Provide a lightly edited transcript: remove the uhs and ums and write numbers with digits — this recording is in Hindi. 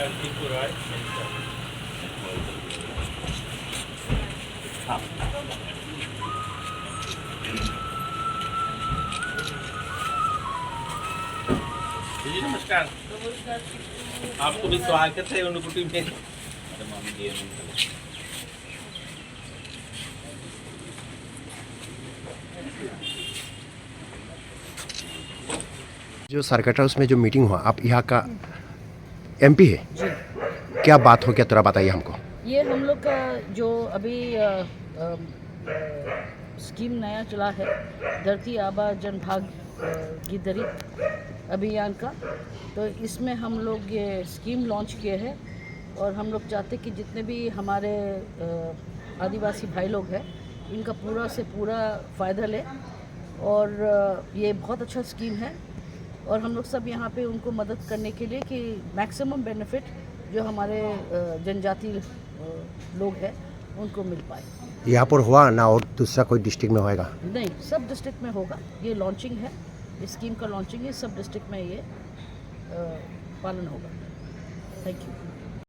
जी नमस्कार, आपको भी स्वागत है उनकुटी में। जो सर्किट हाउस में जो मीटिंग हुआ, आप यहाँ का एमपी है जी, क्या बात हो, क्या थोड़ा बताइए हमको। ये हम लोग का जो अभी स्कीम नया चला है, धरती आबा जनभाग गिरदरी अभियान का, तो इसमें हम लोग ये स्कीम लॉन्च किए हैं और हम लोग चाहते कि जितने भी हमारे आदिवासी भाई लोग हैं इनका पूरा से पूरा फ़ायदा लें। और ये बहुत अच्छा स्कीम है और हम लोग सब यहाँ पे उनको मदद करने के लिए कि मैक्सिमम बेनिफिट जो हमारे जनजाति लोग हैं उनको मिल पाए। यहाँ पर हुआ ना और दूसरा कोई डिस्ट्रिक्ट में होएगा? नहीं, सब डिस्ट्रिक्ट में होगा। ये लॉन्चिंग है, इस स्कीम का लॉन्चिंग है, सब डिस्ट्रिक्ट में ये पालन होगा। Thank you.